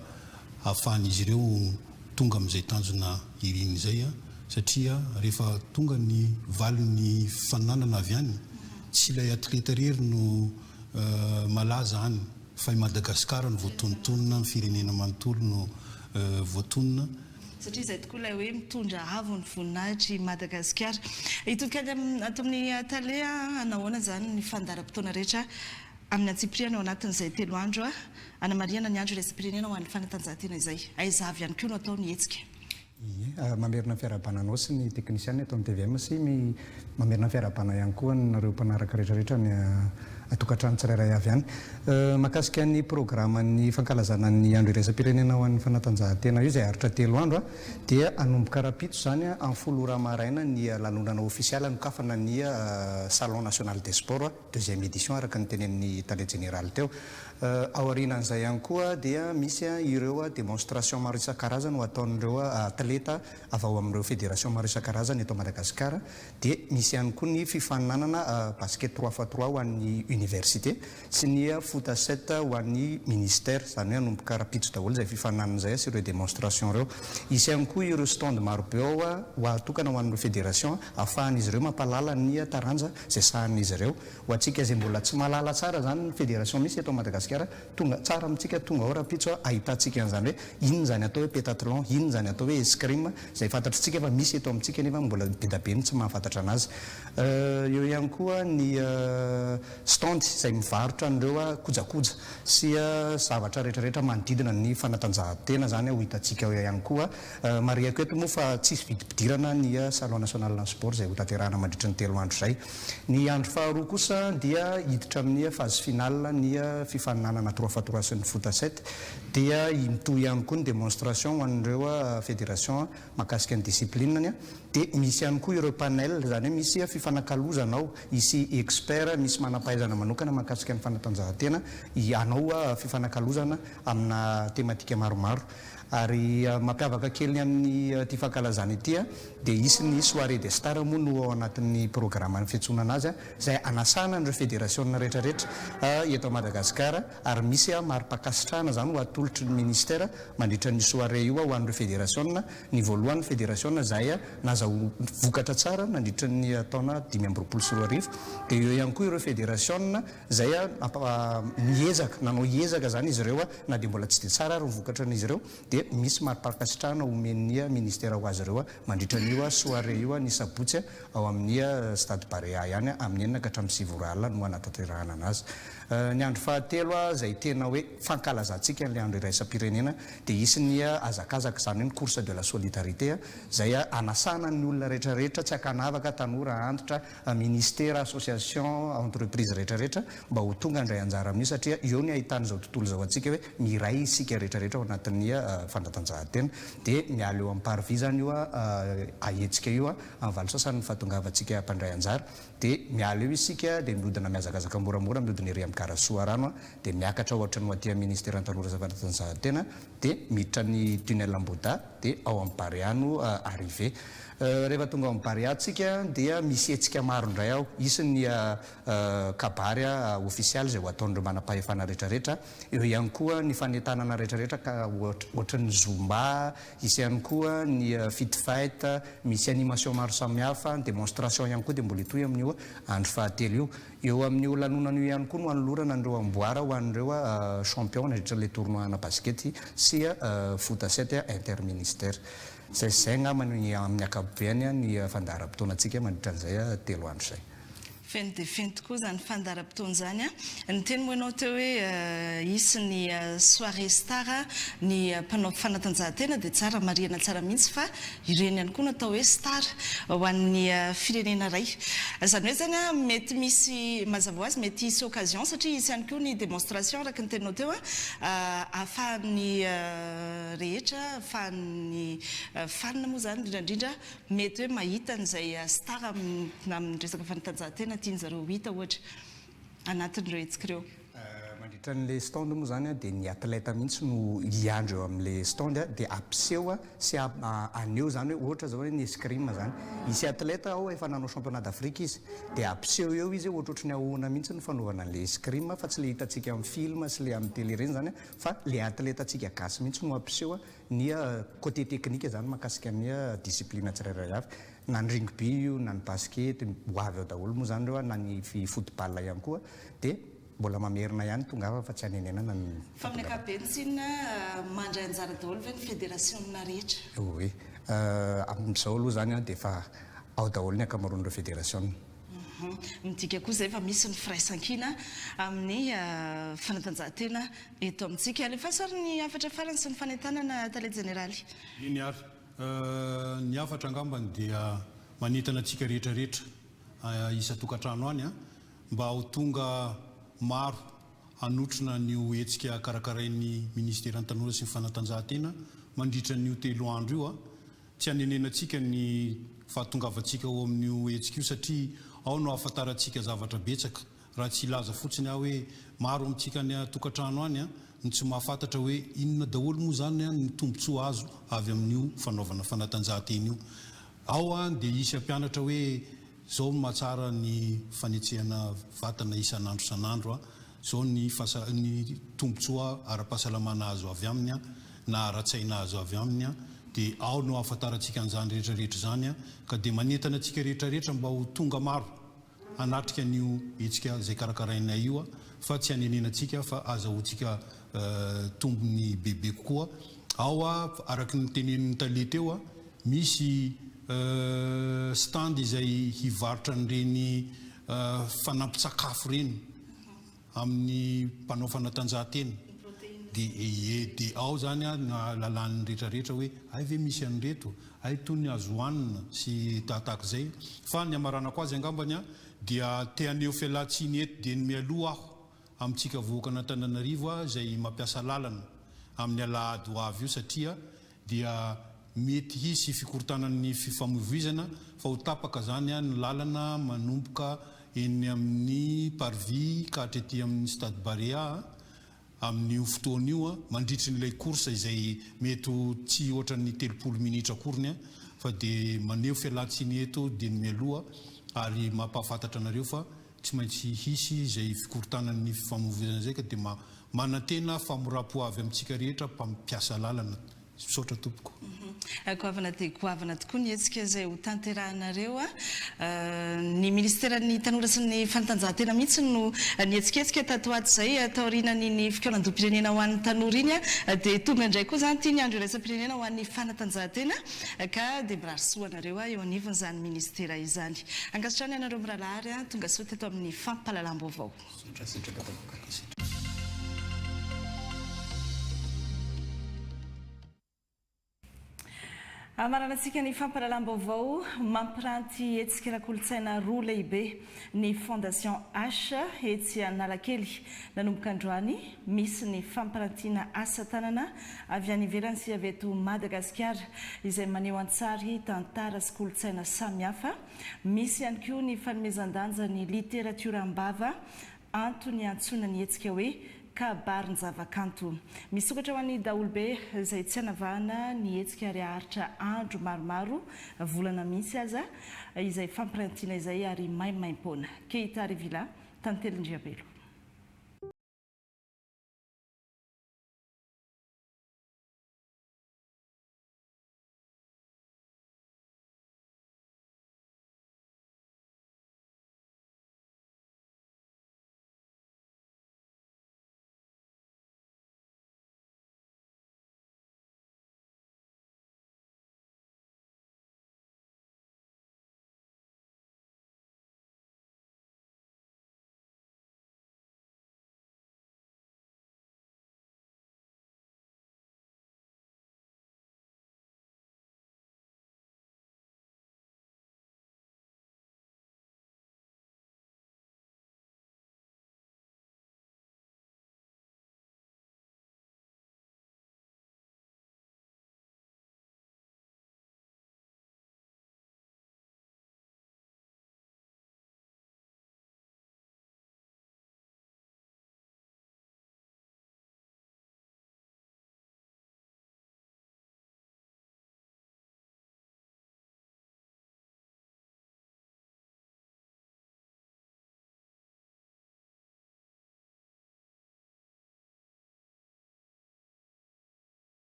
hahafahan'izy ireo tonga amin'izay tanjona iriny izay satria rehefa tonga ny valiny fananana avy any tsy ilay atleta rery no malaza any fa i Madagasikara no voatonontonona ny firenena manontolo no voatonona satria izay tokoa ilay hoe mitondra avo ny voninahitry Madagasikara. Itokany ato amin'ny tale anahoana zany ny fandaharam-potoana rehetra amin'ny antsipriana ao anatin'izay 3 andro anamariana ny andro raisam-pirenena ho an'ny fanatanjahantena izay aiza avy ihany koa no atao ny hetsika. Mamerina fiarabananao sy ny teknisiany ato amin'ny TVM sy mamerina fiarabana ihany koa nareo mpanaraka rehetrarehetra ny atokantrano tsirairay avy any. Mahakasika ny programa ny fankalazana ny andro raisam-pirenena ho an'ny fanatanjahantena io izay aritra 3 andro dia anomboka rapitso zany amin'ny 10 ora maraina ny lanonana ofisialy nokafana ny Salon National des Sports 2e édition araka ny tenen'ny tale général teo. Ao aorianan'izay ihany koa dia misy ireo démonstration maro isan-karazany ho ataon'ireo atleta avy ao amin'ireo fédération maro isan-karazany eto Madagasikara. Dia misy ihany koa ny fifaninanana basket 3x3 ho an'ny université sy ny foot à 7 ho an'ny ministère zany hoe anomboka rapitso daholo izay fifaninanana izay sy ireo démonstration ireo. Isy ihany koa ireo stand maro be ao ho atokana ho an'ireo fédération ahafahan'izy ireo mampalala ny taranja izay sahan'izy ireo. Ho antsika izay mbola tsy mahalala tsara zany ny fédération misy eto Madagasikara tonga tsara amintsika tonga ao rapitso ahitantsika an'izany hoe inona zany atao hoe pétathlon, inona zany atao hoe escrime izay fantatritsika fa misy eto amintsika nefa mbola be ny tsy mahafantatra anazy. Eo ihany koa ny stand izay mivarotra an'ireo kojakoja sy zavatra rehetrarehetra manodidina ny fanatanjahantena zany ho hitantsika eo ihany koa. Mariako eto moa fa tsisy vidim-pidirana ny Salon National na Sport izay ho tanterahana mandritra ny 3 andro izay. Ny andro faharoa kosa dia hiditra amin'ny phase finale ny fifaninanana 3x3 sy ny foot à 7 dia mitohy ihany koa ny démonstration ho an'ireo fédération mahakasika ny discipline dia misy ihany koa ireo panel zany hoe misy fifanakalozana ao isy expert misy manam-pahaizana manokana mahakasika ny fanatanjahantena ianao fifanakalozana amina tematika maromaro. Ary mampiavaka kely amin'ny ty fankalazana ity dia isy ny soirée des stars moa no ao anatin'ny programme ny fiantsonana azy izay anasana an'ireo fédération rehetrarehetra eto Madagasikara ary misy mari-pakasitrahana zany ho atolotry ny ministère mandritra ny soirée io ho an'ireo fédération. Ny voalohany fédération izay nazao vokatra tsara nandritra ny taona 2024 dia eo ihany koa ireo fédération izay miezaka nanao ezaka zany izy ireo na dia mbola tsy dia tsara ary vokatra n'izy ireo dia misy mari-pakasitrahana omen'ny ministère ho azy ireo mandritra n'io soirée io ny sabotsy ao amin'ny stade Barea ihany amin'ny 4 ka hatramin'ny 7 ora no anatanterahana anazy. Ny andro fahatelo izay tena hoe fankalazantsika ny andro raisam-pirenena dia isy ny azakazaka zany hoe ny course de la solidarité izay anasana ny olona rehetrarehetra tsy akanavaka tanora antitra ministère association entreprise rehetrarehetra mba ho tonga andray anjara amin'io satria eo ny ahitana izao tontolo izao antsika hoe miray isika rehetrarehetra ao anatin'ny fanatanjahantena dia miala eo amin'ny parvis zany io ahetsika io amin'ny valosasany ny fahatongavantsika mpandray anjara dia miala eo isika dia miodina miazakazaka moramora miodina ery amin'ny Karasoa rano dia miakatra ohatra ny aty ministère an-tanora sy fanatanjahantena dia miditra ny tunnel Amboda dia ao amin'ny Barea no arrivé. Rehefa tonga amin'ny Barea tsika dia misy hetsika maro indray ao isy ny kabary ofisialy izay ho ataon'ireo manam-pahefana rehetrarehetra. Eo ihany koa ny fanetanana rehetrarehetra ka ohatra ny zumba, isy ihany koa ny fit fight, misy animation maro samihafa, démonstration ihany koa dia mbola hitohy amin'io andro fahatelo io. Eo amin'io lanonana io ihany koa no hanolorana an'ireo amboara ho an'ireo champion nandritra le tournoi na basket sy foot à 7 interministère. Zay ngamany amin'ny akapobeany ny fandaharam-potoanantsika mandritra an'izay 3 andro izay. Feno dia feno tokoa zany fandaharam-potoana zany ny teny moa ianao teo hoe isy ny soirée star ny mpanao fanatanjahantena dia tsara mariana tsara mihitsy fa ireny ihany koa natao hoe star ho an'ny firenena iray. Zany hoe zany mety misy mazava ho azy mety hisy occasion satria isy ihany koa ny démonstration araka ny teninao teo ahafahan'ny rehetra ahafahan'ny fanina moa zany indrindra mety hoe mahita an'izay star amin'ny resaka fanatanjahantena tian'zareo hita ohatra anatin'ireo hetsika ireo. mandritra n'le stand moa zany dia ny atleta mihitsy no iandro eo amin'le stand dia ampiseho sy aneo zany hoe ohatra zao hoe ny escrime zany isy atleta ao efa nanao championnat d'Afrique izy dia ampiseho eo izy ohatra ny ahoana mihitsy ny fanaovana n'le escrime fa tsy le hitantsika amin'ny film sy le amin'ny télé reny zany fa le atleta tsika gasy mihitsy no ampiseho ny côté technique zany mahakasika ny discipline tsirairay avy na ny rugby io na ny basket ho avy ao daholo moa zany reo na ny football ihany koa dia mbola mamerina ihany tonga afa fa tsy hanenenana fa amin'ny ankapobeny tsina mandray anjara daholo ve ny fédération amina rehetra oe amin'izao aloha zany dia efa ao daholo ny ankamaroan'ireo fédération midika koa zay fa misy ny firaisan-kina amin'ny fanatanjahantena eto amintsika alefa sary ny afatra farany sy ny fanentanana talenta généraly iny ary ny afatra angambany dia manentana antsika rehetrarehetra isa-tokantrano any mba ho tonga maro hanotrona nyo hetsika karakarain'ny ministera ny tanora sy ny fanatanjahantena mandritra n'io telo andro io tsy hanenenantsika ny fahatongavantsika ao amin'io hetsika io satria ao no ahafantarantsika zavatra betsaka raha tsy ilaza fotsiny aho hoe maro amintsika ny tokantrano any ny tsy mahafantatra hoe inona daholo moa zany ny tombontsoa azo avy amin'io fanaovana fanatanjahantena io ao dia isy ampianatra hoe zao mahatsara ny fanetsehana vatana isan'andro san'andro zao ny tombontsoa ara-pahasalamana azo avy aminy na ara-tsaina azo avy aminy dia ao no ahafantarantsika an'izany rehetrarehetra zany ka dia manentana antsika rehetrarehetra mba ho tonga maro hanatrika n'io hetsika zay karakarainay io fa tsy hanenenantsika fa azahoantsika tombony bebe kokoa ao araky ny tenenin'ny taleta eo misy stand izay hivarotra n'ireny fanampitsakafo reny amin'ny mpanao fanatanjahantena dia ao zany na lalàn'ny rehetrarehetra hoe ay ve misy an'reto ay toy ny azo hoanina sy tahatahaky zay fa ny amaranako azy angambany dia teaneo fialatsiny eto dia ny mialoha aho amintsika voakana Antananarivo zay mampiasa lalana amin'ny alahady ho avy io satria dia mety hisy fikorontanan'ny fifamoivoizana fa ho tapaka zany ny lalana manomboka eny amin'ny parvis ka hatrety amin'ny stade Barea amin'io fotoana io mandritry n'ilay course izay mety tsy ohatra ny 30 minitra akoriny fa dia maneho fialatsiny eto dia ny mialoha ary mampahafantatra anareo fa tsy maintsy hisy izay fikorontanan'ny fifamoivoizana zay ka dia manantena famorapo avy amintsika rehetra mpampiasa lalana misaotra tompoko goavana dia goavana tokoa ny hetsika izay ho tanterahanareo ny ministeran'ny tanora sy ny fanatanjahantena mihitsy no nihetsiketsika tato ato izay taorinany ny fikaolan-doam-pirenena ho an'ny tanora iny dia tonga indray koa zany tia ny andro iraisam-pirenena ho an'ny fanatanjahantena ka dia mirarisoanareo eo anivony zany ministera izany angasitrany anareo miralahary tonga soa teto amin'ny fampahalalam-baovao Amaranantsika ny fampahalalam-baovao mampiranty hetsika ara-kolontsaina roa lehibe ny Fondation H etsy Analakely nanomboka androany misy ny fampirantiana asa tanana avy any ivelany sy avy eto Madagasikara izay maneho an-tsary tantara sy kolontsaina samihafa misy ihany koa ny fanomezan-danja ny literatiora am-bava antony antsoina ny hetsika hoe kabary ny zavakanto misokatra ho an'ny daholobe izay tsy hanavahana ny hetsika ary aharitra andro maromaro volana misy aza izay fampirantiana izay ary maimaim-poana Keita Rivila Tantelindriabelo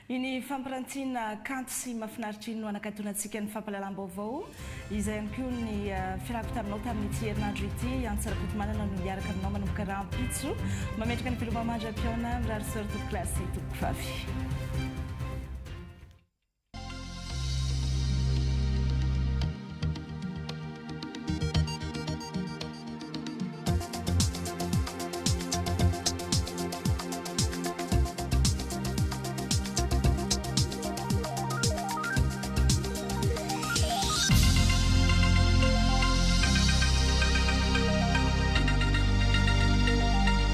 iny fampirantiana kanto sy mahafinaritra iny no anakatonantsika ny fampalalam-baovao izay ihany koa ny fiarahako taminao tamin'ity herinandro ity antsarakotomanana no miaraka aminao manomboka rahampitso mametraka ny filomamandra-piona mirary soro toko klasy toko vavy